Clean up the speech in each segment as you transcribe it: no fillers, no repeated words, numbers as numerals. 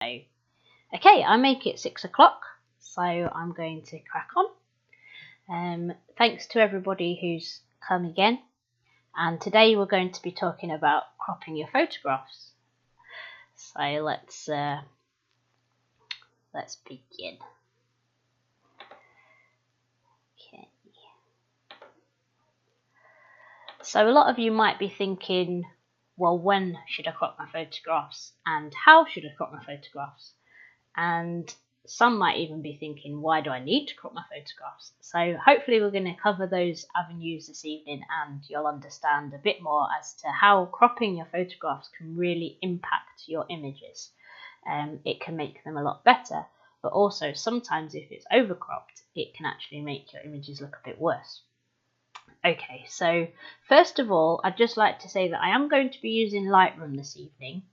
Okay, I make it 6 o'clock, so I'm going to crack on. Thanks to everybody who's come again, and today we're going to be talking about cropping your photographs. So let's begin. Okay. So a lot of you might be thinking, well, when should I crop my photographs, and how should I crop my photographs? And some might even be thinking, why do I need to crop my photographs? So hopefully we're going to cover those avenues this evening, and you'll understand a bit more as to how cropping your photographs can really impact your images. It can make them a lot better, but also sometimes if it's overcropped, it can actually make your images look a bit worse. Okay, so first of all, I'd just like to say that I am going to be using Lightroom this evening,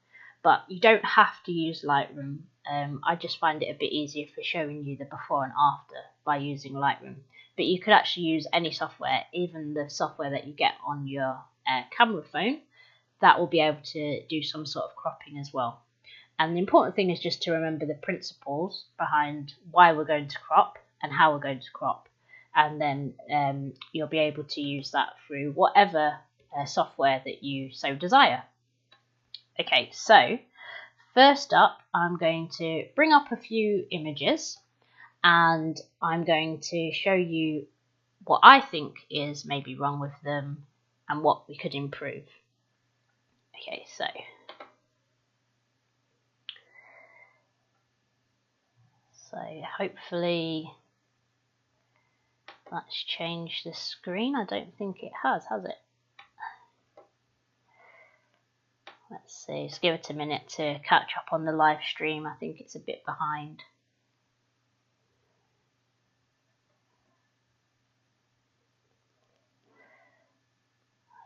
but you don't have to use Lightroom. I just find it a bit easier for showing you the before and after by using Lightroom. But you could actually use any software, even the software that you get on your camera phone, that will be able to do some sort of cropping as well. And the important thing is just to remember the principles behind why we're going to crop and how we're going to crop. And then you'll be able to use that through whatever software that you so desire. Okay, so first up, I'm going to bring up a few images, and I'm going to show you what I think is maybe wrong with them and what we could improve. Okay, so hopefully that's changed the screen. I don't think it has it? Let's see, let's give it a minute to catch up on the live stream. I think it's a bit behind.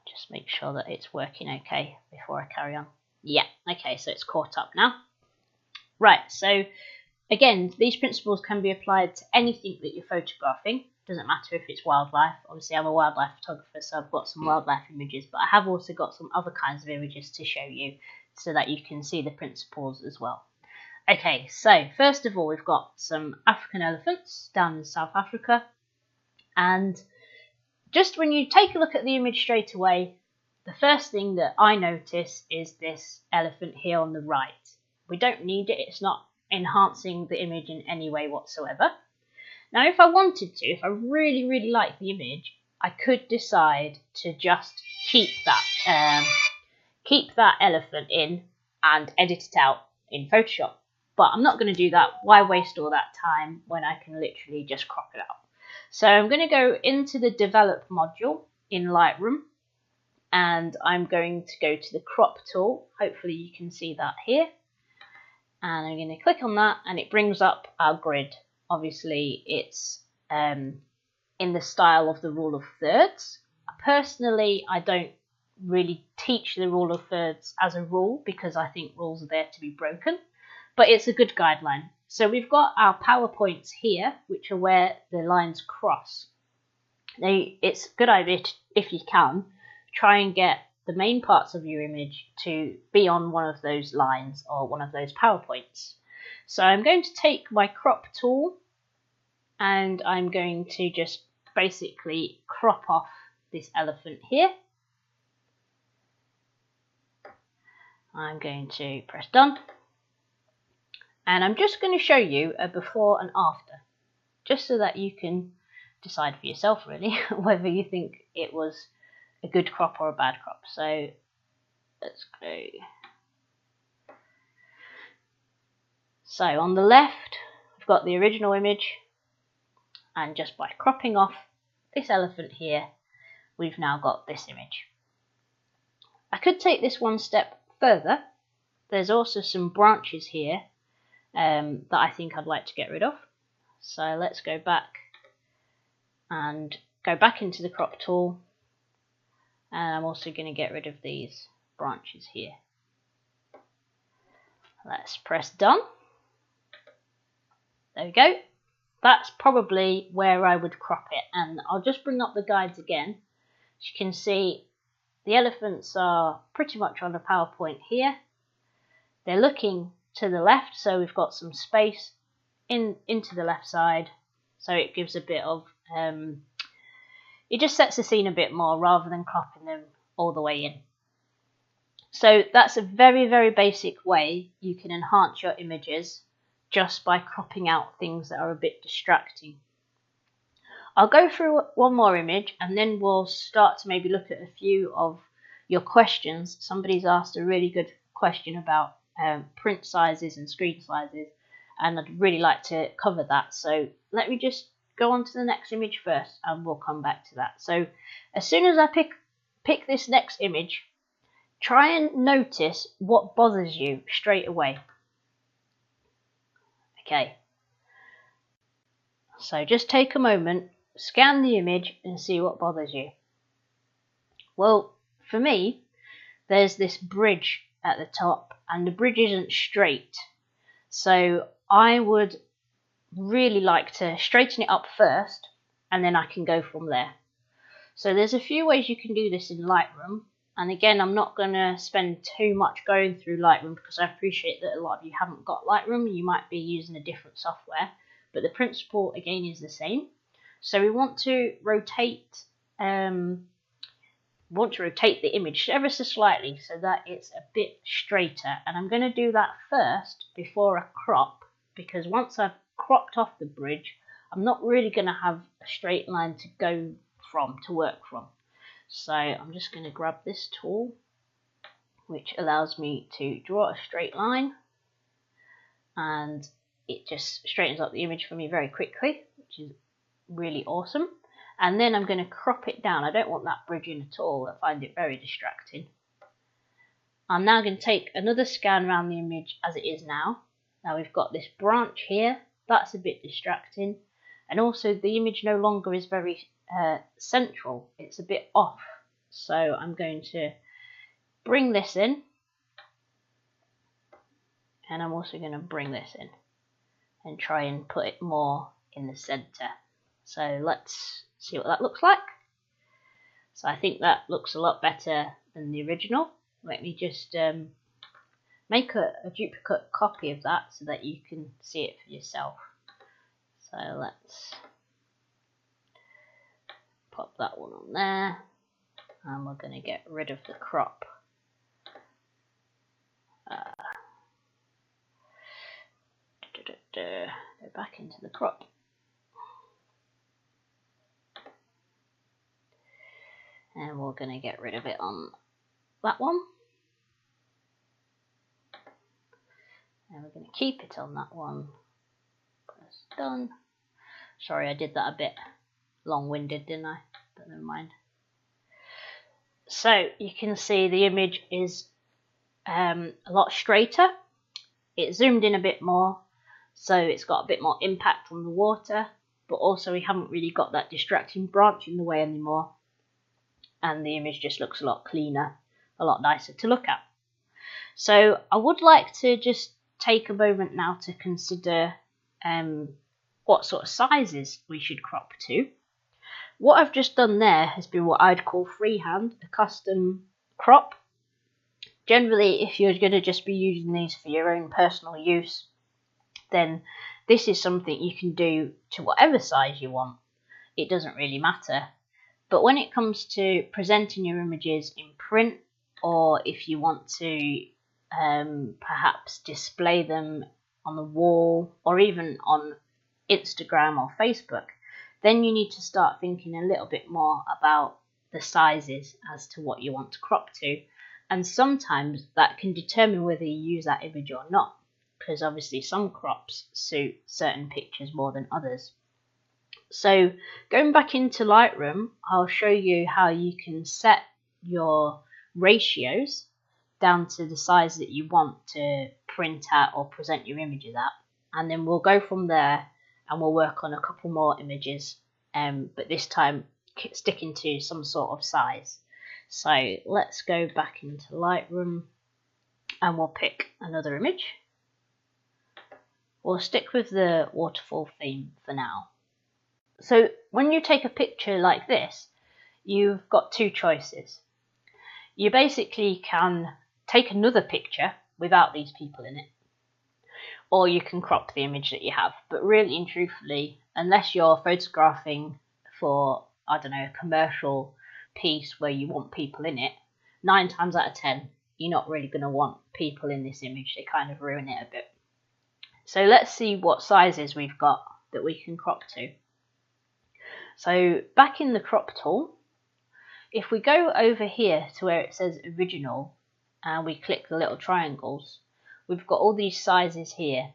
Just make sure that it's working okay before I carry on. Yeah, okay, so it's caught up now. Right, so again, these principles can be applied to anything that you're photographing. Doesn't matter if it's wildlife. Obviously, I'm a wildlife photographer, so I've got some wildlife images, but I have also got some other kinds of images to show you so that you can see the principles as well. Okay, so first of all, we've got some African elephants down in South Africa. And just when you take a look at the image straight away, the first thing that I notice is this elephant here on the right. We don't need it. It's not enhancing the image in any way whatsoever. Now, if I wanted to, if I really, really like the image, I could decide to just keep that elephant in and edit it out in Photoshop. But I'm not going to do that. Why waste all that time when I can literally just crop it out? So I'm going to go into the Develop module in Lightroom, and I'm going to go to the Crop tool. Hopefully you can see that here. And I'm going to click on that, and it brings up our grid. Obviously, it's in the style of the rule of thirds. Personally, I don't really teach the rule of thirds as a rule because I think rules are there to be broken, but it's a good guideline. So we've got our PowerPoints here, which are where the lines cross. Now, it's a good idea to, if you can, try and get the main parts of your image to be on one of those lines or one of those PowerPoints. So I'm going to take my crop tool, and I'm going to just basically crop off this elephant here. I'm going to press done, and I'm just going to show you a before and after, just so that you can decide for yourself really whether you think it was a good crop or a bad crop. So let's go. So on the left, I've got the original image, and just by cropping off this elephant here, we've now got this image. I could take this one step further. There's also some branches here that I think I'd like to get rid of. So let's go back and go back into the crop tool, and I'm also going to get rid of these branches here. Let's press done. There we go. That's probably where I would crop it, and I'll just bring up the guides again. As you can see, the elephants are pretty much on the PowerPoint here. They're looking to the left, so we've got some space into the left side, so it gives a bit of it just sets the scene a bit more rather than cropping them all the way in. So that's a very, very basic way you can enhance your images just by cropping out things that are a bit distracting. I'll go through one more image and then we'll start to maybe look at a few of your questions. Somebody's asked a really good question about print sizes and screen sizes, and I'd really like to cover that. So let me just go on to the next image first and we'll come back to that. So as soon as I pick this next image, try and notice what bothers you straight away. Okay. So just take a moment, scan the image and see what bothers you. Well, for me, there's this bridge at the top and the bridge isn't straight. So I would really like to straighten it up first and then I can go from there. So there's a few ways you can do this in Lightroom. And again, I'm not going to spend too much going through Lightroom because I appreciate that a lot of you haven't got Lightroom. You might be using a different software, but the principle again is the same. So we want to rotate the image ever so slightly so that it's a bit straighter. And I'm going to do that first before I crop, because once I've cropped off the bridge, I'm not really going to have a straight line to go from, to work from. So I'm just going to grab this tool, which allows me to draw a straight line, and it just straightens up the image for me very quickly, which is really awesome. And then I'm going to crop it down. I don't want that bridge in at all. I find it very distracting. I'm now going to take another scan around the image as it is now. Now we've got this branch here. That's a bit distracting. And also the image no longer is very central. It's a bit off. So I'm going to bring this in. And I'm also going to bring this in and try and put it more in the center. So let's see what that looks like. So I think that looks a lot better than the original. Let me just make a duplicate copy of that so that you can see it for yourself. So let's pop that one on there, and we're going to get rid of the crop. Go back into the crop. And we're going to get rid of it on that one. And we're going to keep it on that one. Press done. Sorry, I did that a bit long-winded, didn't I? But never mind. So you can see the image is a lot straighter. It zoomed in a bit more, so it's got a bit more impact on the water, but also we haven't really got that distracting branch in the way anymore. And the image just looks a lot cleaner, a lot nicer to look at. So I would like to just take a moment now to consider what sort of sizes we should crop to. What I've just done there has been what I'd call freehand, a custom crop. Generally, if you're going to just be using these for your own personal use, then this is something you can do to whatever size you want. It doesn't really matter. But when it comes to presenting your images in print, or if you want to perhaps display them on the wall or even on Instagram or Facebook, then you need to start thinking a little bit more about the sizes as to what you want to crop to. And sometimes that can determine whether you use that image or not, because obviously some crops suit certain pictures more than others. So going back into Lightroom, I'll show you how you can set your ratios down to the size that you want to print out or present your images at. And then we'll go from there and we'll work on a couple more images, but this time sticking to some sort of size. So let's go back into Lightroom and we'll pick another image. We'll stick with the waterfall theme for now. So when you take a picture like this, you've got two choices. You basically can take another picture without these people in it, or you can crop the image that you have. But really and truthfully, unless you're photographing for, I don't know, a commercial piece where you want people in it, 9 times out of 10, you're not really going to want people in this image. They kind of ruin it a bit. So let's see what sizes we've got that we can crop to. So back in the crop tool, if we go over here to where it says original and we click the little triangles, we've got all these sizes here,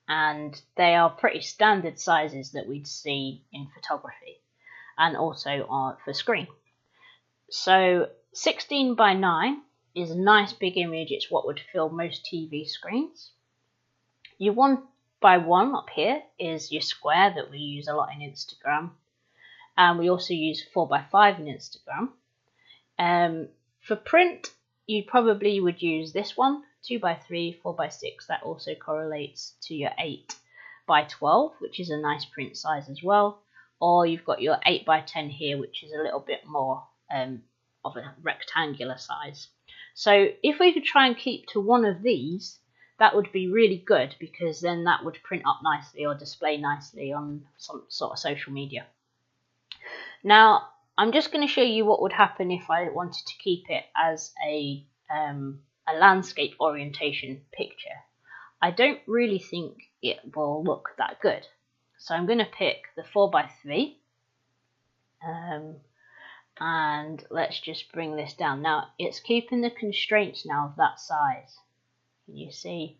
and they are pretty standard sizes that we'd see in photography and also for screen. So 16 by 9 is a nice big image. It's what would fill most TV screens. Your 1 by 1 up here is your square that we use a lot in Instagram, and we also use 4 by 5 in Instagram. For print, you probably would use this one, 2 by 3, 4 by 6. That also correlates to your 8 by 12, which is a nice print size as well. Or you've got your 8 by 10 here, which is a little bit more of a rectangular size. So if we could try and keep to one of these, that would be really good, because then that would print up nicely or display nicely on some sort of social media. Now, I'm just going to show you what would happen if I wanted to keep it as a landscape orientation picture. I don't really think it will look that good. So I'm going to pick the 4 by 3 and let's just bring this down. Now, it's keeping the constraints now of that size. You see,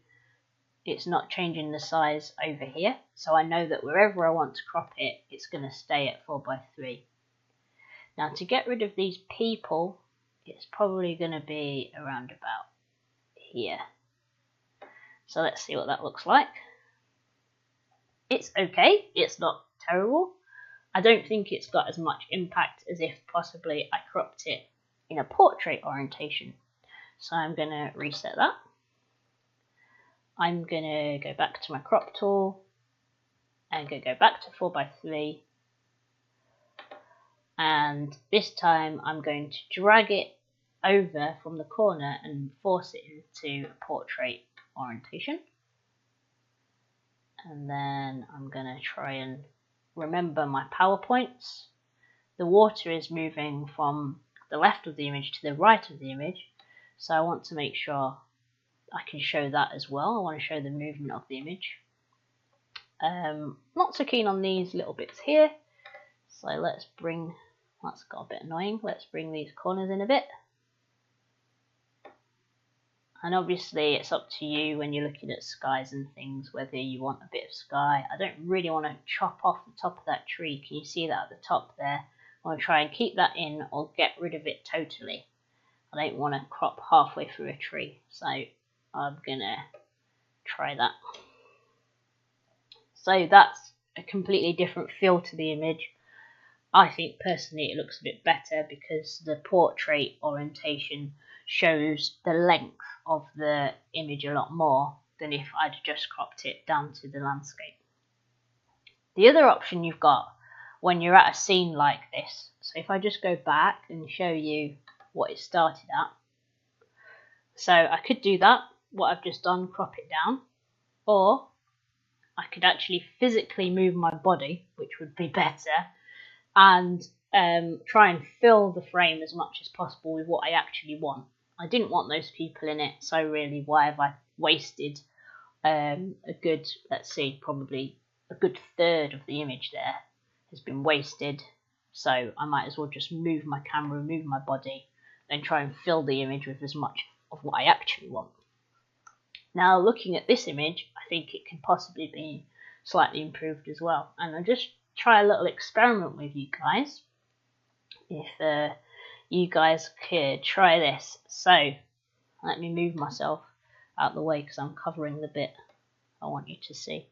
it's not changing the size over here. So I know that wherever I want to crop it, it's going to stay at 4 by 3. Now, to get rid of these people, it's probably going to be around about here. So let's see what that looks like. It's okay. It's not terrible. I don't think it's got as much impact as if possibly I cropped it in a portrait orientation. So I'm going to reset that. I'm going to go back to my crop tool and go back to 4 by 3. And this time I'm going to drag it over from the corner and force it into a portrait orientation. And then I'm going to try and remember my PowerPoints. The water is moving from the left of the image to the right of the image, so I want to make sure I can show that as well. I want to show the movement of the image. Not so keen on these little bits here, so that's got a bit annoying. Let's bring these corners in a bit. And obviously it's up to you when you're looking at skies and things, whether you want a bit of sky. I don't really want to chop off the top of that tree. Can you see that at the top there? I want to try and keep that in or get rid of it totally. I don't want to crop halfway through a tree, so I'm going to try that. So that's a completely different feel to the image. I think personally it looks a bit better because the portrait orientation shows the length of the image a lot more than if I'd just cropped it down to the landscape. The other option you've got when you're at a scene like this, so if I just go back and show you what it started at. So I could do that, what I've just done, crop it down, or I could actually physically move my body, which would be better, and try and fill the frame as much as possible with what I actually want. I didn't want those people in it, so really why have I wasted a good, let's see, probably a good third of the image there has been wasted. So I might as well just move my camera, move my body, then try and fill the image with as much of what I actually want. Now looking at this image, I think it can possibly be slightly improved as well. And I'll just try a little experiment with you guys. If you guys could try this. So let me move myself out of the way because I'm covering the bit I want you to see.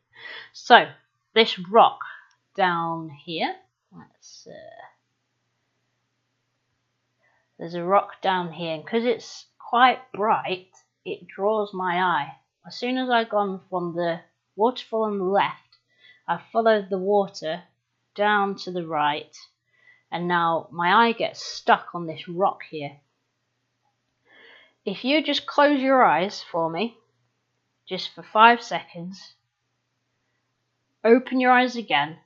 So this rock down here, there's a rock down here, and because it's quite bright, it draws my eye. As soon as I've gone from the waterfall on the left, I've followed the water down to the right, and now my eye gets stuck on this rock here. If you just close your eyes for me, just for 5 seconds, open your eyes again,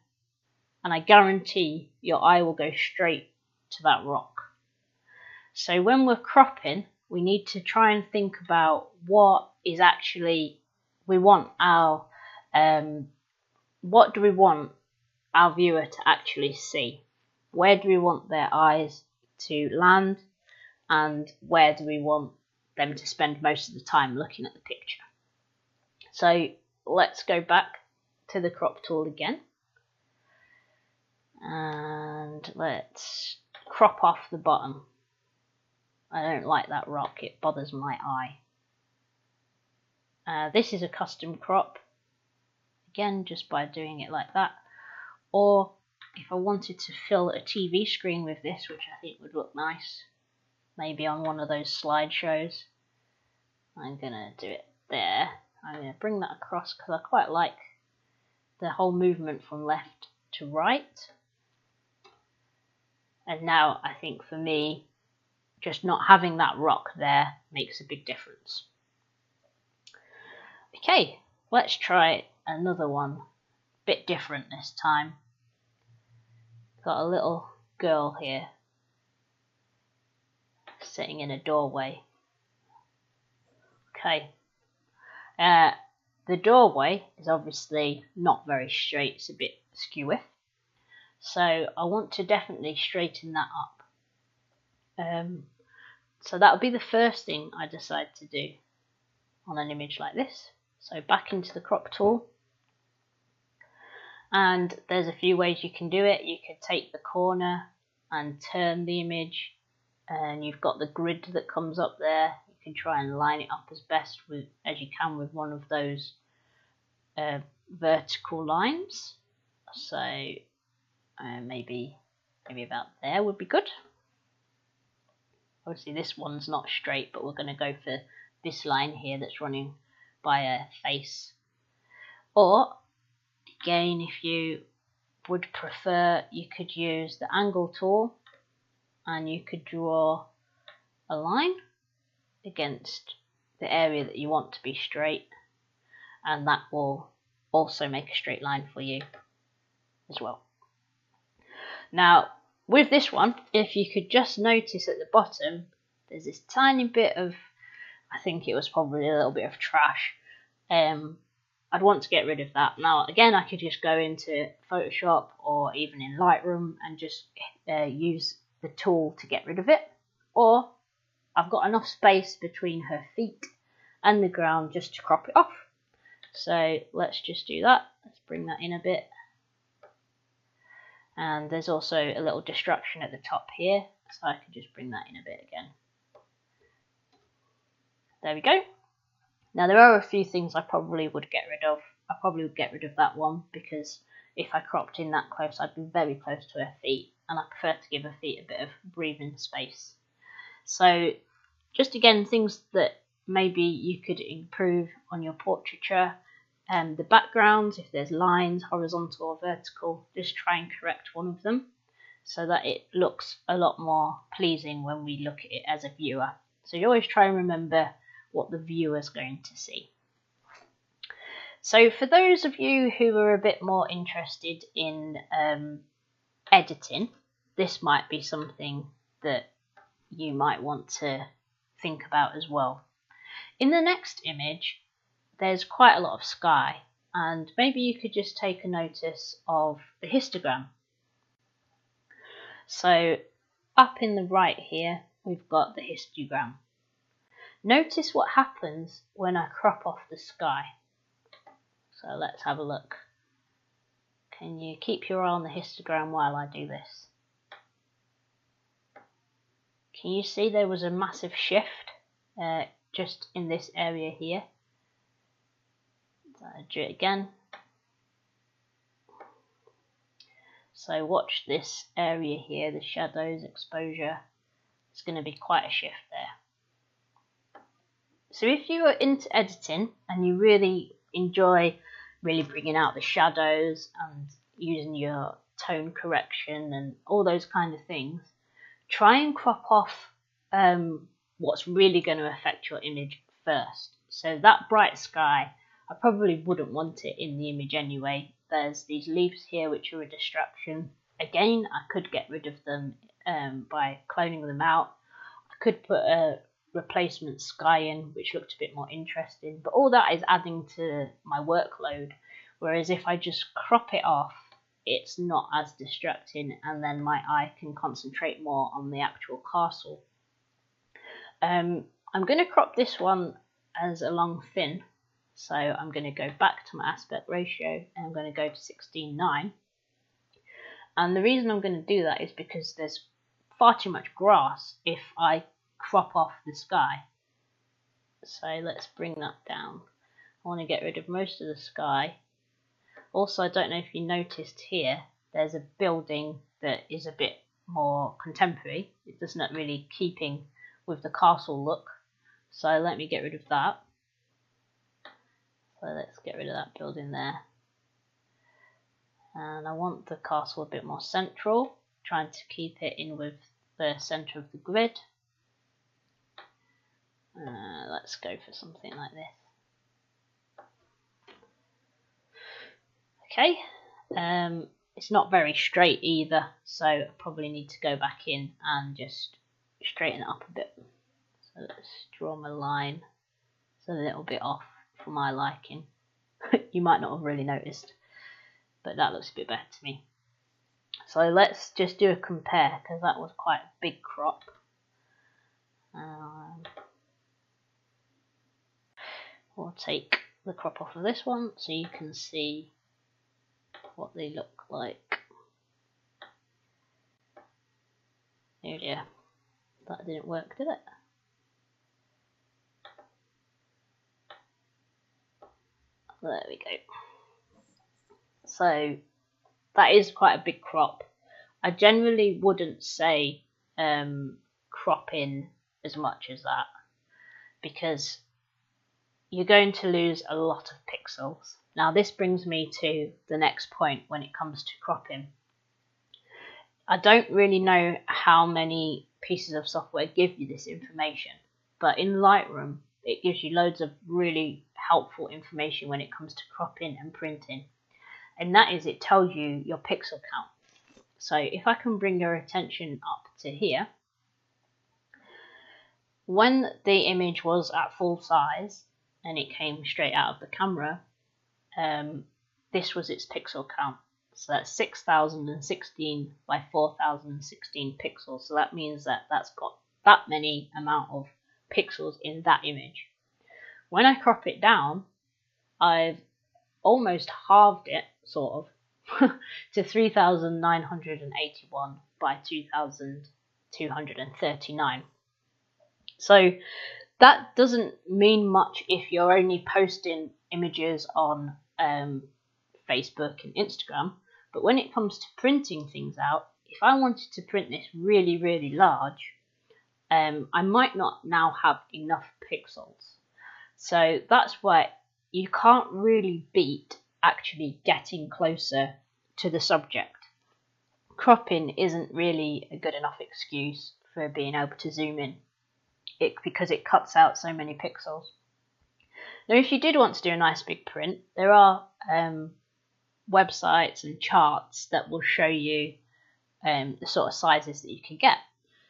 and I guarantee your eye will go straight to that rock. So when we're cropping, we need to try and think about what is actually we want our what do we want our viewer to actually see? Where do we want their eyes to land, and where do we want them to spend most of the time looking at the picture? So let's go back to the crop tool again, and let's crop off the bottom. I don't like that rock, it bothers my eye. This is a custom crop, again just by doing it like that. Or if I wanted to fill a TV screen with this, which I think would look nice, maybe on one of those slideshows, I'm going to do it there. I'm going to bring that across because I quite like the whole movement from left to right. And now I think for me, just not having that rock there makes a big difference. Okay, let's try another one, bit different this time. Got a little girl here sitting in a doorway. Okay, the doorway is obviously not very straight, it's a bit skewy, so I want to definitely straighten that up. So that would be the first thing I decide to do on an image like this. So back into the crop tool, and there's a few ways you can do it. You could take the corner and turn the image, and you've got the grid that comes up there. You can try and line it up as best as you can with one of those vertical lines. So maybe about there would be good. Obviously this one's not straight, but we're going to go for this line here that's running by a face. Or again, if you would prefer, you could use the angle tool and you could draw a line against the area that you want to be straight, and that will also make a straight line for you as well. Now with this one, if you could just notice at the bottom, there's this tiny bit of, I think it was probably a little bit of trash. I'd want to get rid of that. Now again, I could just go into Photoshop or even in Lightroom and just use the tool to get rid of it. Or I've got enough space between her feet and the ground just to crop it off. So let's just do that. Let's bring that in a bit. And there's also a little distraction at the top here, so I can just bring that in a bit again. There we go. Now there are a few things I probably would get rid of. I probably would get rid of that one, because if I cropped in that close, I'd be very close to her feet, and I prefer to give her feet a bit of breathing space. So just again, things that maybe you could improve on your portraiture. The backgrounds, if there's lines, horizontal or vertical, just try and correct one of them so that it looks a lot more pleasing when we look at it as a viewer. So you always try and remember what the viewer's going to see. So for those of you who are a bit more interested in editing, this might be something that you might want to think about as well. In the next image, there's quite a lot of sky, and maybe you could just take a notice of the histogram. So up in the right here, we've got the histogram. Notice what happens when I crop off the sky. So let's have a look. Can you keep your eye on the histogram while I do this? Can you see there was a massive shift just in this area here? So I'll do it again. So watch this area here, the shadows, exposure. It's going to be quite a shift there. So if you are into editing and you really enjoy bringing out the shadows and using your tone correction and all those kind of things, try and crop off what's really going to affect your image first. So that bright sky, I probably wouldn't want it in the image anyway. There's these leaves here which are a distraction. Again, I could get rid of them by cloning them out. I could put a replacement sky in, which looked a bit more interesting, but all that is adding to my workload, whereas if I just crop it off, it's not as distracting, and then my eye can concentrate more on the actual castle. I'm going to crop this one as a long thin, so I'm going to go back to my aspect ratio and I'm going to go to 16:9. And the reason I'm going to do that is because there's far too much grass if I crop off the sky. So let's bring that down. I want to get rid of most of the sky. Also, I don't know if you noticed here, there's a building that is a bit more contemporary. It does not really keeping with the castle look. So let me get rid of that. So let's get rid of that building there. And I want the castle a bit more central, trying to keep it in with the center of the grid. Let's go for something like this. Okay, it's not very straight either, so I probably need to go back in and just straighten it up a bit. So let's draw my line. It's a little bit off for my liking. You might not have really noticed, but that looks a bit better to me. So let's just do a compare, because that was quite a big crop. We'll take the crop off of this one so you can see what they look like. Oh dear, that didn't work, did it? There we go. So that is quite a big crop. I generally wouldn't say crop in as much as that, because you're going to lose a lot of pixels. Now this brings me to the next point when it comes to cropping. I don't really know how many pieces of software give you this information, but in Lightroom it gives you loads of really helpful information when it comes to cropping and printing, and that is, it tells you your pixel count. So if I can bring your attention up to here, when the image was at full size and it came straight out of the camera, this was its pixel count. So that's 6016 by 4016 pixels. So that means that that's got that many amount of pixels in that image. When I crop it down, I've almost halved it, sort of, to 3981 by 2239. So that doesn't mean much if you're only posting images on Facebook and Instagram, but when it comes to printing things out, if I wanted to print this really, really large, I might not now have enough pixels. So that's why you can't really beat actually getting closer to the subject. Cropping isn't really a good enough excuse for being able to zoom in, because it cuts out so many pixels. Now if you did want to do a nice big print, there are websites and charts that will show you the sort of sizes that you can get.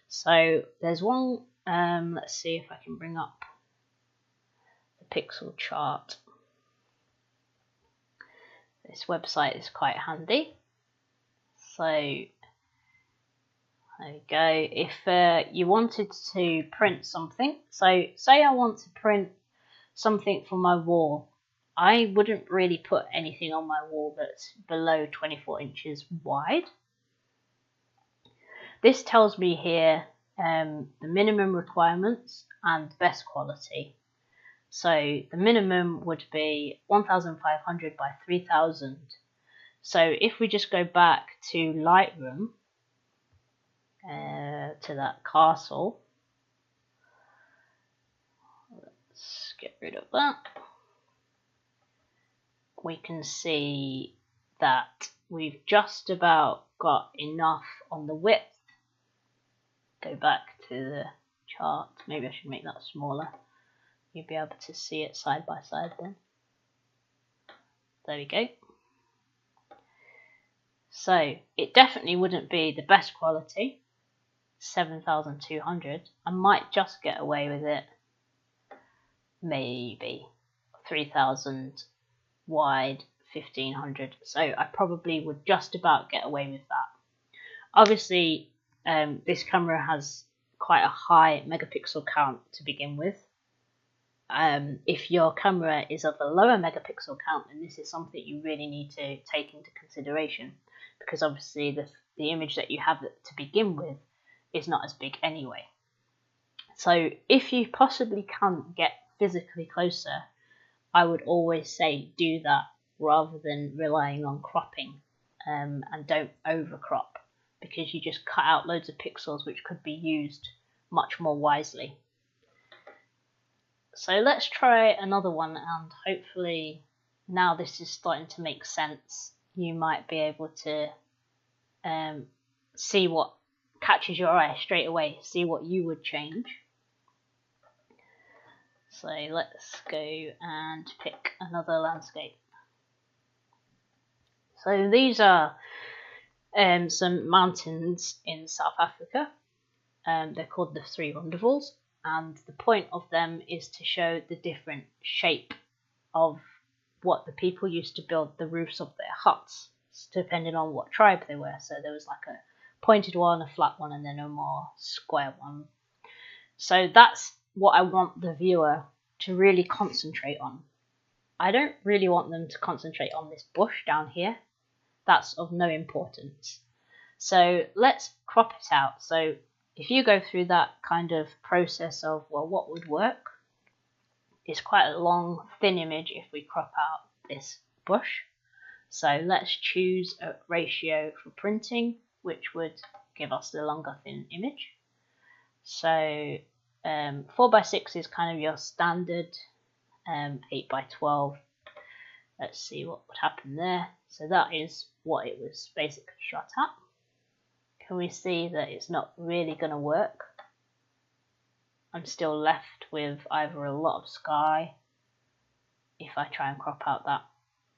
So there's one, let's see if I can bring up the pixel chart. This website is quite handy. So there we go. If you wanted to print something, so say I want to print something for my wall, I wouldn't really put anything on my wall that's below 24 inches wide. This tells me here the minimum requirements and best quality. So the minimum would be 1500 by 3000. So if we just go back to Lightroom, to that castle, let's get rid of that. We can see that we've just about got enough on the width. Go back to the chart. Maybe I should make that smaller. You'll be able to see it side by side then. There we go. So it definitely wouldn't be the best quality, 7,200. I might just get away with it, maybe 3,000 wide, 1,500. So I probably would just about get away with that. Obviously, this camera has quite a high megapixel count to begin with. If your camera is of a lower megapixel count, then this is something you really need to take into consideration, because obviously the image that you have to begin with is not as big anyway. So if you possibly can get physically closer, I would always say do that rather than relying on cropping, and don't over crop, because you just cut out loads of pixels which could be used much more wisely. So let's try another one, and hopefully now this is starting to make sense. You might be able to see what catches your eye straight away, see what you would change. So let's go and pick another landscape. So these are some mountains in South Africa. They're called the Three Wonderfuls, and the point of them is to show the different shape of what the people used to build the roofs of their huts, depending on what tribe they were. So there was like a pointed one, a flat one, and then a more square one. So that's what I want the viewer to really concentrate on. I don't really want them to concentrate on this bush down here. That's of no importance. So let's crop it out. So if you go through that kind of process of, well, what would work? It's quite a long, thin image if we crop out this bush. So let's choose a ratio for printing, which would give us the longer, thin image. So 4:6 is kind of your standard, 8:12. Let's see what would happen there. So that is what it was basically shot at. Can we see that it's not really going to work? I'm still left with either a lot of sky if I try and crop out that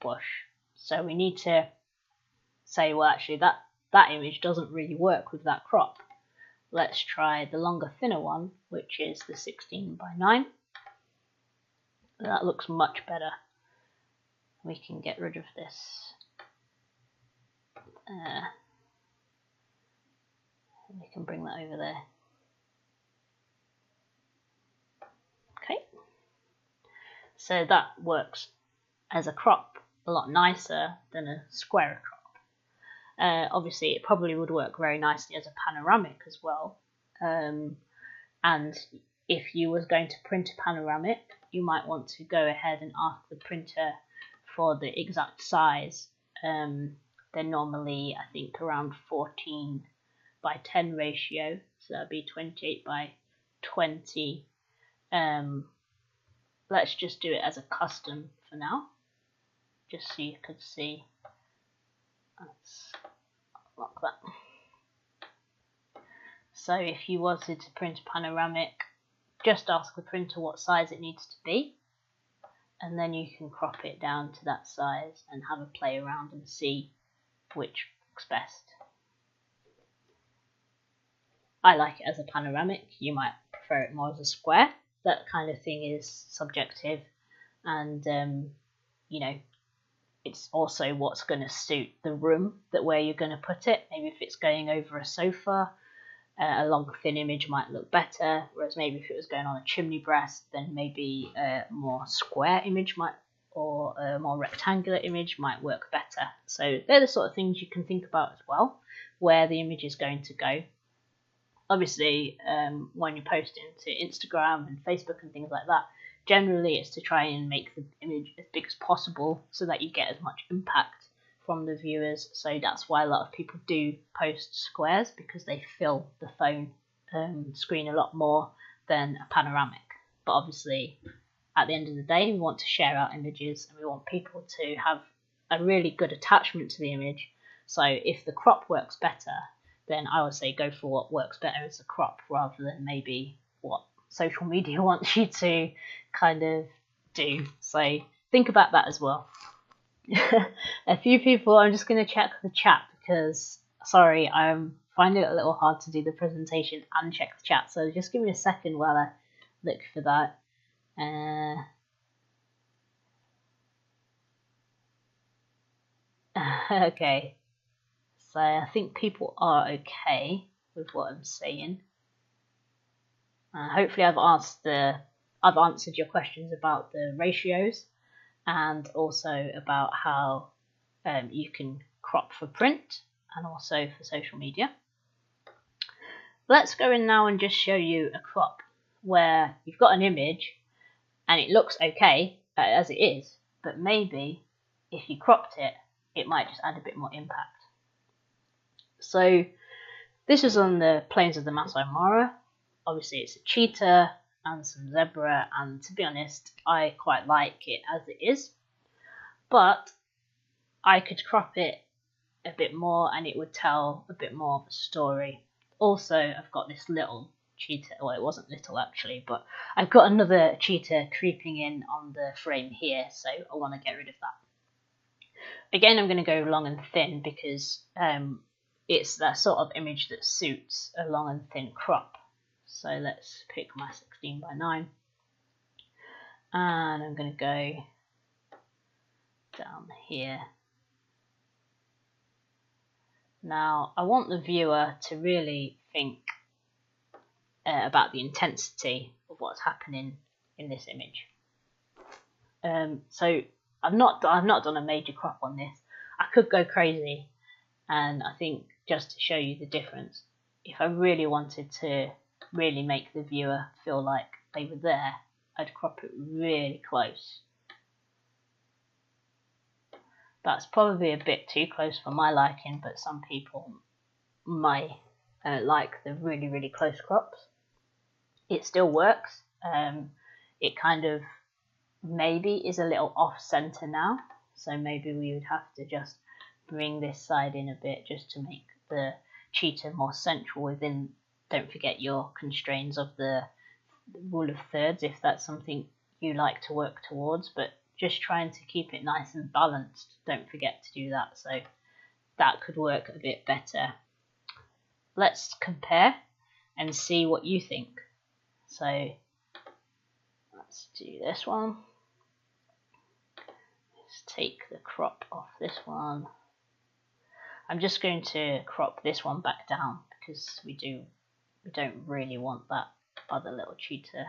bush. So we need to say, well, actually that image doesn't really work with that crop. Let's try the longer, thinner one, which is the 16:9. That looks much better. We can get rid of this. We can bring that over there. Okay. So that works as a crop a lot nicer than a square crop. Obviously, it probably would work very nicely as a panoramic as well. And if you was going to print a panoramic, you might want to go ahead and ask the printer for the exact size. They're normally, I think, around 14:10 ratio, so that'd be 28:20. Let's just do it as a custom for now, just so you could see. Let's lock that. So if you wanted to print a panoramic, just ask the printer what size it needs to be, and then you can crop it down to that size and have a play around and see which looks best. I like it as a panoramic. You might prefer it more as a square. That kind of thing is subjective, and you know, it's also what's going to suit the room, that where you're going to put it. Maybe if it's going over a sofa, a long, thin image might look better, whereas maybe if it was going on a chimney breast, then maybe a more square image might, or a more rectangular image might work better. So they're the sort of things you can think about as well, where the image is going to go. Obviously, when you post into Instagram and Facebook and things like that, generally it's to try and make the image as big as possible so that you get as much impact from the viewers. So that's why a lot of people do post squares, because they fill the phone screen a lot more than a panoramic. But obviously, at the end of the day, we want to share our images and we want people to have a really good attachment to the image. So if the crop works better, then I would say go for what works better as a crop, rather than maybe what social media wants you to kind of do. So think about that as well. A few people, I'm just going to check the chat because, sorry, I'm finding it a little hard to do the presentation and check the chat. So just give me a second while I look for that. Okay, so I think people are okay with what I'm saying. Hopefully I've answered your questions about the ratios and also about how you can crop for print and also for social media. Let's go in now and just show you a crop where you've got an image and it looks okay as it is, but maybe if you cropped it, it might just add a bit more impact. So this is on the plains of the Masai Mara. Obviously it's a cheetah and some zebra, and to be honest, I quite like it as it is, but I could crop it a bit more and it would tell a bit more of a story. Also, I've got this little cheetah, well, it wasn't little actually, but I've got another cheetah creeping in on the frame here, so I want to get rid of that. Again, I'm going to go long and thin because it's that sort of image that suits a long and thin crop. So let's pick my 16:9 and I'm going to go down here. Now I want the viewer to really think about the intensity of what's happening in this image. So I've not done a major crop on this. I could go crazy, and I think just to show you the difference, if I really wanted to really make the viewer feel like they were there, I'd crop it really close. That's probably a bit too close for my liking, but some people might like the really, really close crops. It still works. It kind of maybe is a little off center now, so maybe we would have to just bring this side in a bit just to make the cheetah more central within. Don't forget your constraints of the rule of thirds if that's something you like to work towards, but just trying to keep it nice and balanced, don't forget to do that, so that could work a bit better. Let's compare and see what you think. So let's do this one. Let's take the crop off this one. I'm just going to crop this one back down because we don't really want that other little cheetah.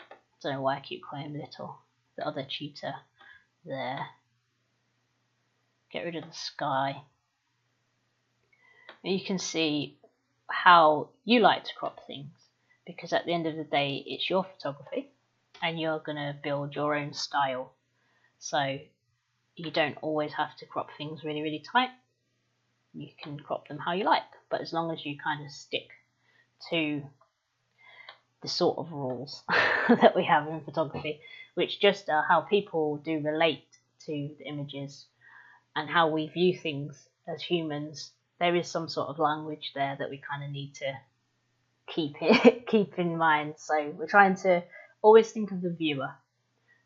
I don't know why I keep calling him little. The other cheetah there. Get rid of the sky. And you can see how you like to crop things, because at the end of the day it's your photography and you're going to build your own style. So you don't always have to crop things really, really tight. You can crop them how you like, but as long as you kind of stick to the sort of rules that we have in photography, which just are how people do relate to the images and how we view things as humans. There is some sort of language there that we kind of need to keep in mind. So we're trying to always think of the viewer,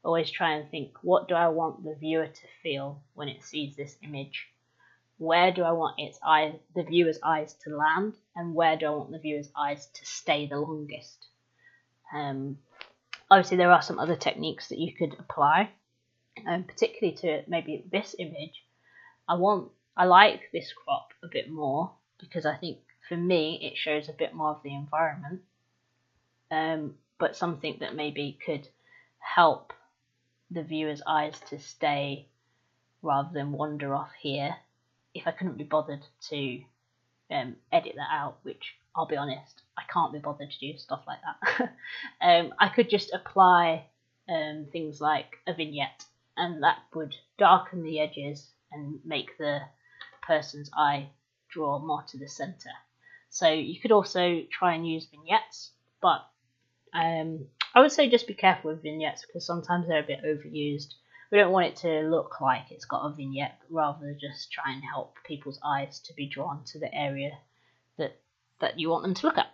always try and think, what do I want the viewer to feel when it sees this image? Where do I want the viewer's eyes to land, and where do I want the viewer's eyes to stay the longest? Obviously there are some other techniques that you could apply, particularly to maybe this image. I like this crop a bit more because I think for me it shows a bit more of the environment, but something that maybe could help the viewer's eyes to stay rather than wander off here. If I couldn't be bothered to edit that out, which I'll be honest, I can't be bothered to do stuff like that. I could just apply things like a vignette, and that would darken the edges and make the person's eye draw more to the center. So you could also try and use vignettes, but I would say just be careful with vignettes because sometimes they're a bit overused. We don't want it to look like it's got a vignette, but rather just try and help people's eyes to be drawn to the area that you want them to look at.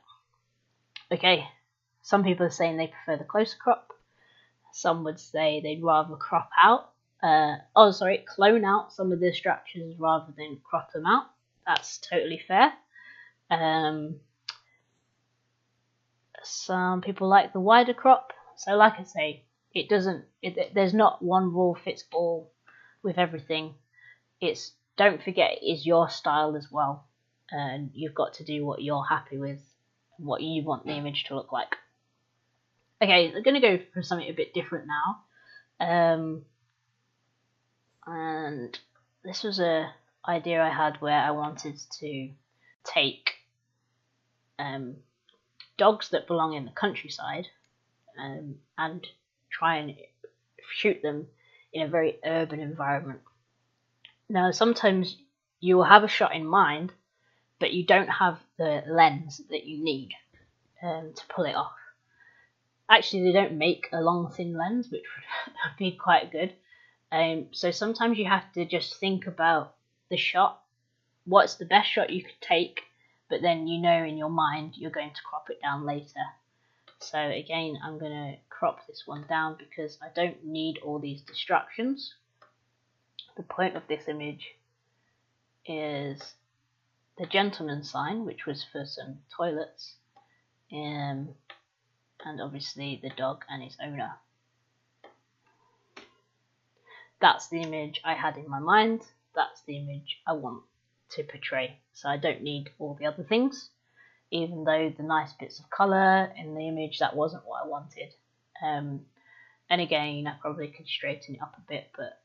Okay, some people are saying they prefer the closer crop. Some would say they'd rather crop out clone out some of the structures rather than crop them out. That's totally fair. Some people like the wider crop. So like I say, there's not one rule fits all with everything. Don't forget, it is your style as well, and you've got to do what you're happy with, what you want the image to look like. Okay, I'm going to go for something a bit different now. And this was a idea I had where I wanted to take dogs that belong in the countryside and try and shoot them in a very urban environment. Now, sometimes you will have a shot in mind, but you don't have the lens that you need to pull it off. Actually, they don't make a long, thin lens, which would be quite good. So sometimes you have to just think about the shot. What's the best shot you could take, but then you know in your mind you're going to crop it down later. So again, I'm going to crop this one down because I don't need all these distractions. The point of this image is the gentleman's sign, which was for some toilets, and obviously the dog and its owner. That's the image I had in my mind. That's the image I want to portray. So I don't need all the other things, even though the nice bits of colour in the image, that wasn't what I wanted. And again, I probably could straighten it up a bit, but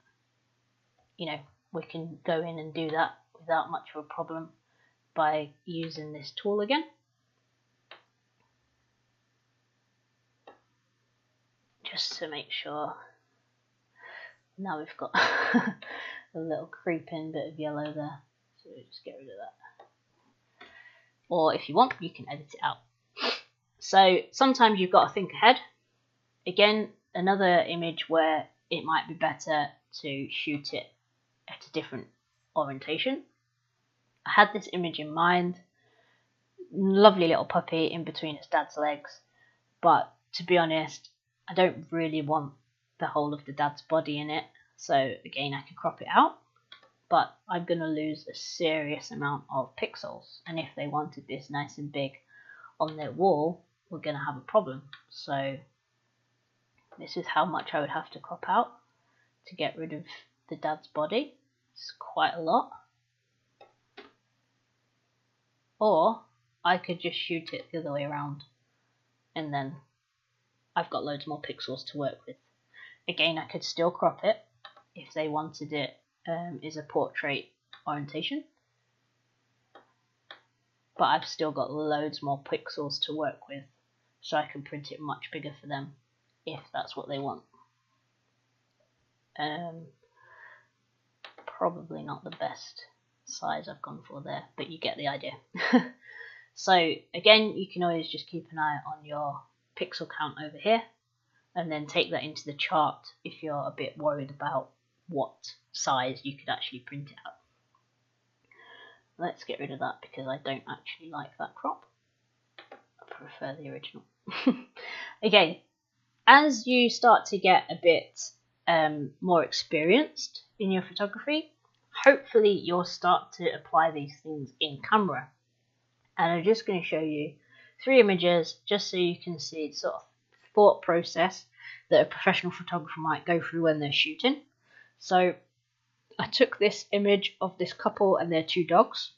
you know, we can go in and do that without much of a problem by using this tool again. Just to make sure. Now we've got a little creeping bit of yellow there, so we'll just get rid of that. Or if you want, you can edit it out. So sometimes you've got to think ahead. Again, another image where it might be better to shoot it at a different orientation. I had this image in mind, lovely little puppy in between its dad's legs, but to be honest, I don't really want the whole of the dad's body in it, so again I could crop it out, but I'm going to lose a serious amount of pixels, and if they wanted this nice and big on their wall, we're going to have a problem. So this is how much I would have to crop out to get rid of the dad's body. It's quite a lot. Or I could just shoot it the other way around, and then I've got loads more pixels to work with. Again, I could still crop it if they wanted it as a portrait orientation, but I've still got loads more pixels to work with, so I can print it much bigger for them if that's what they want. Probably not the best size I've gone for there, but you get the idea. So again, you can always just keep an eye on your pixel count over here, and then take that into the chart if you're a bit worried about what size you could actually print it out. Let's get rid of that because I don't actually like that crop. I prefer the original. Okay, as you start to get a bit more experienced in your photography, hopefully you'll start to apply these things in camera. And I'm just going to show you 3 images just so you can see sort of thought process that a professional photographer might go through when they're shooting. So I took this image of this couple and their 2 dogs.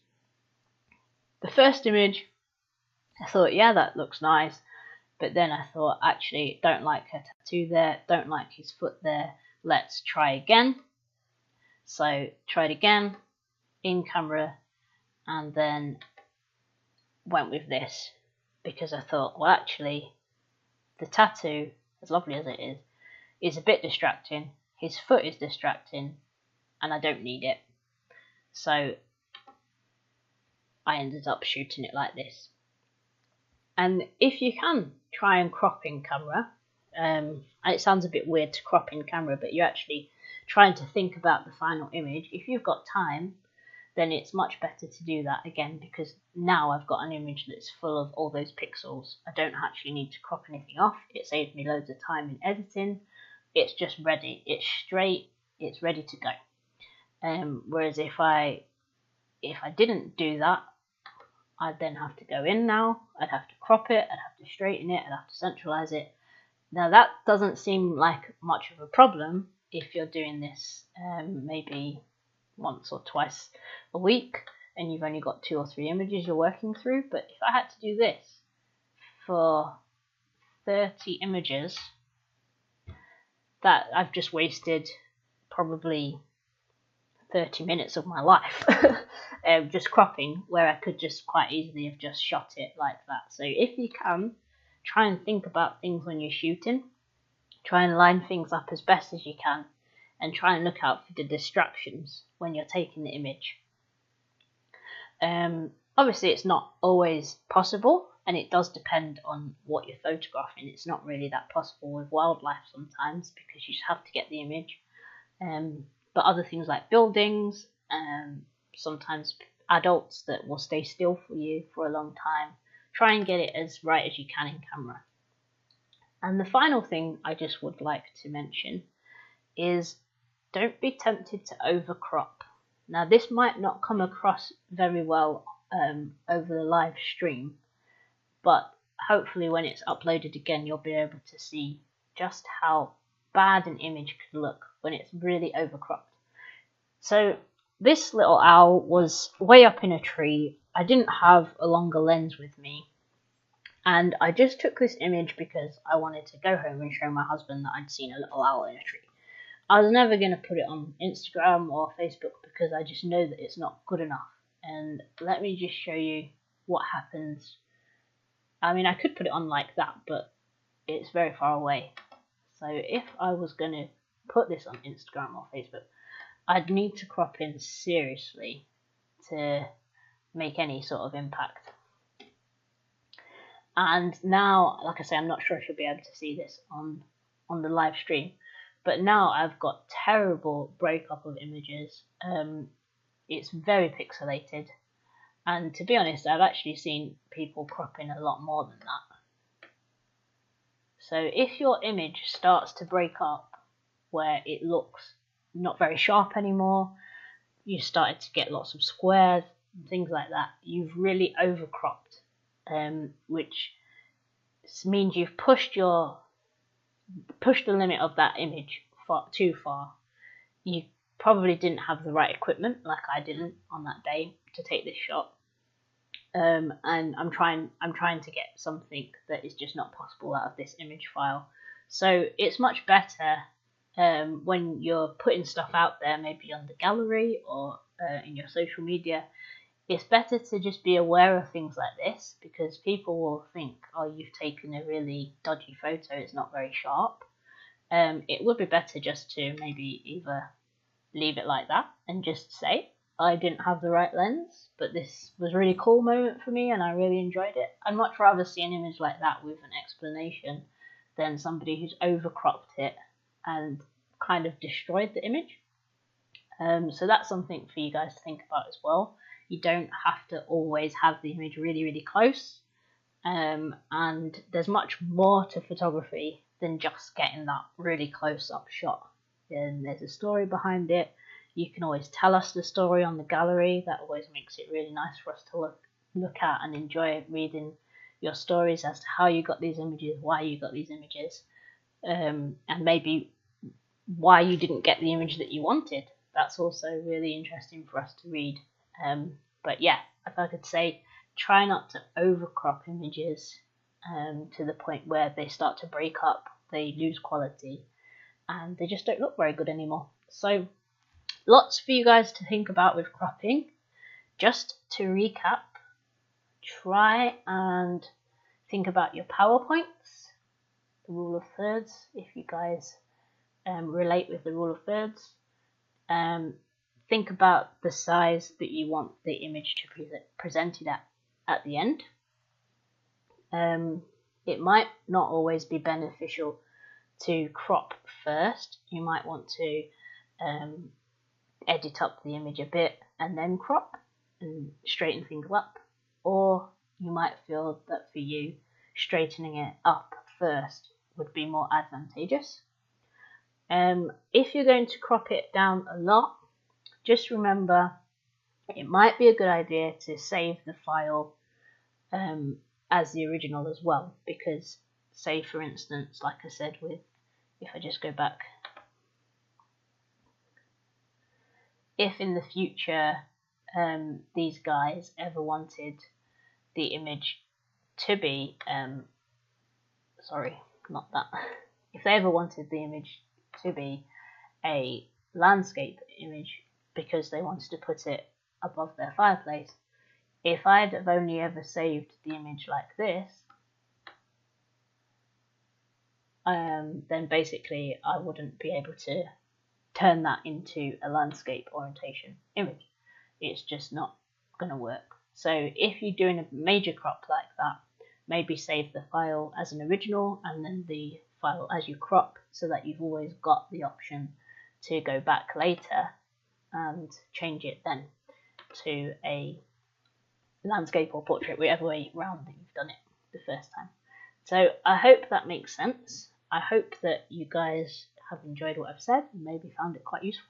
The first image, I thought, yeah, that looks nice, but then I thought, actually, don't like her tattoo there, don't like his foot there, let's try again. So tried again in camera, and then went with this because I thought, well, actually, the tattoo, as lovely as it is a bit distracting. His foot is distracting, and I don't need it. So I ended up shooting it like this. And if you can try and crop in camera, and it sounds a bit weird to crop in camera, but you're actually trying to think about the final image. If you've got time, then it's much better to do that again, because now I've got an image that's full of all those pixels. I don't actually need to crop anything off. It saves me loads of time in editing. It's just ready. It's straight. it's ready to go. Whereas if I didn't do that, I'd then have to go in now, I'd have to crop it, I'd have to straighten it, I'd have to centralize it. Now that doesn't seem like much of a problem if you're doing this maybe once or twice a week and you've only got 2 or 3 images you're working through. But if I had to do this for 30 images, that I've just wasted probably 30 minutes of my life just cropping, where I could just quite easily have just shot it like that. So if you can, try and think about things when you're shooting, try and line things up as best as you can, and try and look out for the distractions when you're taking the image. Obviously it's not always possible, and it does depend on what you're photographing. It's not really that possible with wildlife sometimes because you just have to get the image. But other things like buildings, sometimes adults that will stay still for you for a long time, try and get it as right as you can in camera. And the final thing I just would like to mention is don't be tempted to overcrop. Now this might not come across very well over the live stream, but hopefully when it's uploaded again you'll be able to see just how bad an image could look when it's really overcropped. So this little owl was way up in a tree. I didn't have a longer lens with me, and I just took this image because I wanted to go home and show my husband that I'd seen a little owl in a tree. I was never going to put it on Instagram or Facebook because I just know that it's not good enough. And let me just show you what happens. I mean, I could put it on like that, but it's very far away. So if I was going to put this on Instagram or Facebook, I'd need to crop in seriously to make any sort of impact. And now, like I say, I'm not sure if you'll be able to see this on the live stream, but now I've got terrible breakup of images. It's very pixelated, and to be honest, I've actually seen people crop in a lot more than that. So if your image starts to break up where it looks not very sharp anymore, you started to get lots of squares and things like that, you've really overcropped, which means you've pushed the limit of that image too far. You probably didn't have the right equipment, like I didn't on that day, to take this shot. And I'm trying to get something that is just not possible out of this image file. So it's much better when you're putting stuff out there, maybe on the gallery or in your social media. It's better to just be aware of things like this, because people will think, oh, you've taken a really dodgy photo, it's not very sharp. It would be better just to maybe either leave it like that and just say, I didn't have the right lens, but this was a really cool moment for me and I really enjoyed it. I'd much rather see an image like that with an explanation than somebody who's overcropped it and kind of destroyed the image. So that's something for you guys to think about as well. You don't have to always have the image really, really close. And there's much more to photography than just getting that really close-up shot. And there's a story behind it. You can always tell us the story on the gallery. That always makes it really nice for us to look at and enjoy reading your stories as to how you got these images, why you got these images, and maybe why you didn't get the image that you wanted. That's also really interesting for us to read. But yeah, if I could say, try not to overcrop images to the point where they start to break up, they lose quality, and they just don't look very good anymore. So lots for you guys to think about with cropping. Just to recap, try and think about your PowerPoints, the rule of thirds, if you guys relate with the rule of thirds. Think about the size that you want the image to be presented at the end. It might not always be beneficial to crop first. You might want to edit up the image a bit and then crop and straighten things up, or you might feel that for you straightening it up first would be more advantageous. If you're going to crop it down a lot, just remember it might be a good idea to save the file as the original as well, because say for instance, like I said, with if I just go back, if in the future these guys ever wanted the image to be sorry, not that, if they ever wanted the image to be a landscape image because they wanted to put it above their fireplace, if I'd have only ever saved the image like this, then basically I wouldn't be able to turn that into a landscape orientation image. It's just not going to work. So if you're doing a major crop like that, maybe save the file as an original and then the file as you crop, so that you've always got the option to go back later and change it then to a landscape or portrait, whichever way round that you've done it the first time. So I hope that makes sense. I hope that you guys have enjoyed what I've said and maybe found it quite useful.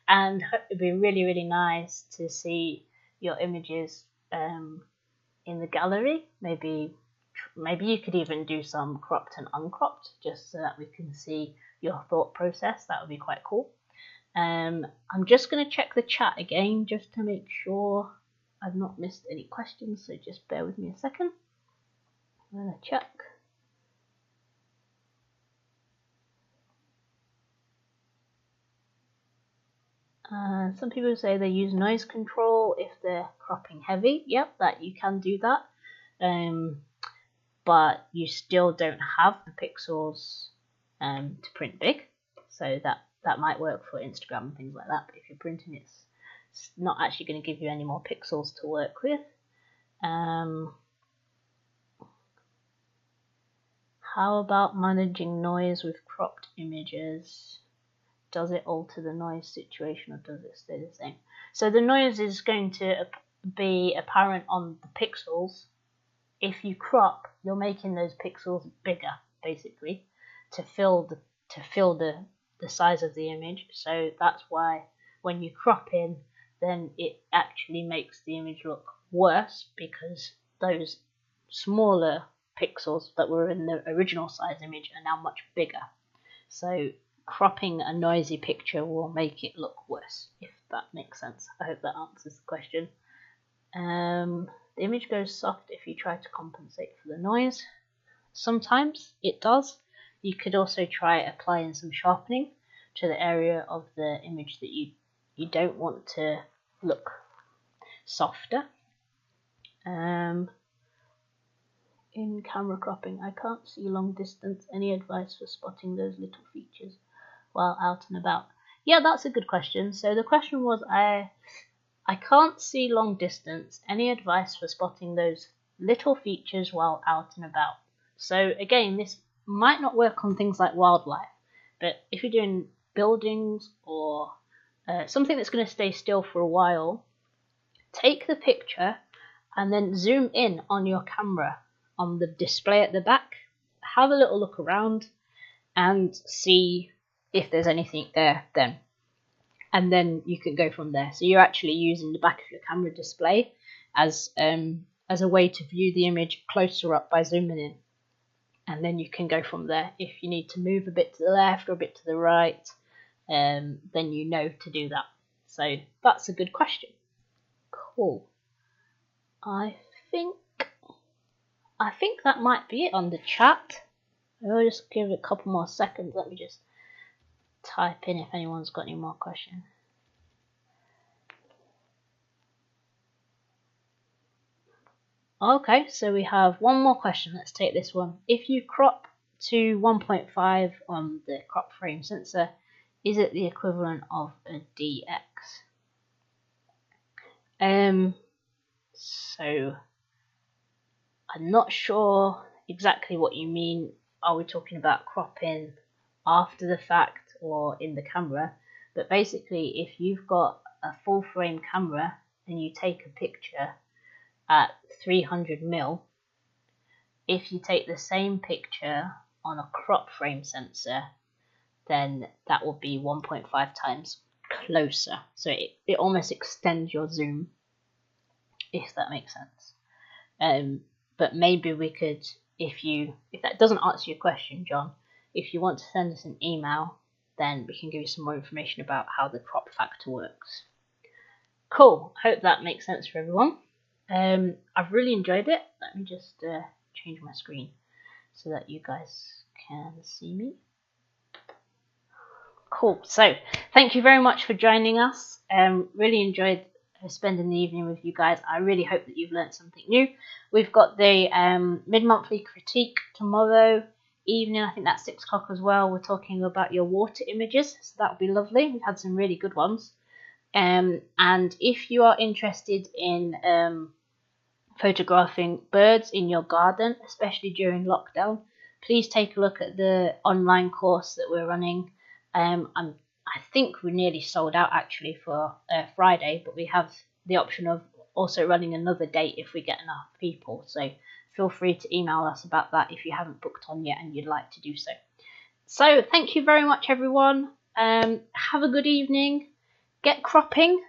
And it'd be really, really nice to see your images in the gallery. Maybe you could even do some cropped and uncropped, just so that we can see your thought process. That would be quite cool. I'm just going to check the chat again just to make sure I've not missed any questions, so just bear with me a second. I'm going to check. Some people say they use noise control if they're cropping heavy. Yep, that you can do that. But you still don't have the pixels to print big. So that might work for Instagram and things like that. But if you're printing, it's not actually going to give you any more pixels to work with. How about managing noise with cropped images? Does it alter the noise situation or does it stay the same? So the noise is going to be apparent on the pixels. If you crop, you're making those pixels bigger, basically, to fill the size of the image. So that's why when you crop in, then it actually makes the image look worse, because those smaller pixels that were in the original size image are now much bigger. So cropping a noisy picture will make it look worse, if that makes sense. I hope that answers the question. The image goes soft if you try to compensate for the noise. Sometimes it does. You could also try applying some sharpening to the area of the image that you don't want to look softer. In camera cropping, I can't see long distance. Any advice for spotting those little features while out and about? Yeah, that's a good question. So the question was, I can't see long distance. Any advice for spotting those little features while out and about? So again, this might not work on things like wildlife, but if you're doing buildings or something that's going to stay still for a while, take the picture and then zoom in on your camera on the display at the back. Have a little look around and see if there's anything there then. And then you can go from there. So you're actually using the back of your camera display as a way to view the image closer up by zooming in. And then you can go from there. If you need to move a bit to the left or a bit to the right, then you know to do that. So that's a good question. Cool. I think that might be it on the chat. I'll just give it a couple more seconds. Let me just type in if anyone's got any more questions. Okay, so we have one more question. Let's take this one. If you crop to 1.5 on the crop frame sensor, is it the equivalent of a DX? So I'm not sure exactly what you mean. Are we talking about cropping after the fact or in the camera? But basically, if you've got a full frame camera and you take a picture at 300mm, if you take the same picture on a crop frame sensor then that will be 1.5 times closer. So it almost extends your zoom, if that makes sense. But maybe we could, if that doesn't answer your question, John, if you want to send us an email, then we can give you some more information about how the crop factor works. Cool. Hope that makes sense for everyone. I've really enjoyed it. Let me just change my screen so that you guys can see me. Cool. So thank you very much for joining us. Really enjoyed spending the evening with you guys. I really hope that you've learned something new. We've got the mid-monthly critique tomorrow evening. I think that's 6 o'clock as well. We're talking about your water images, so that would be lovely. We've had some really good ones. And if you are interested in photographing birds in your garden, especially during lockdown, please take a look at the online course that we're running. I think we're nearly sold out actually for Friday, but we have the option of also running another date if we get enough people. So feel free to email us about that if you haven't booked on yet and you'd like to do so. So thank you very much, everyone. Have a good evening. Get cropping.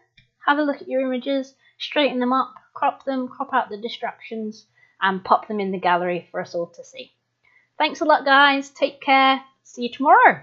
Have a look at your images. Straighten them up. Crop them. Crop out the distractions. And pop them in the gallery for us all to see. Thanks a lot, guys. Take care. See you tomorrow.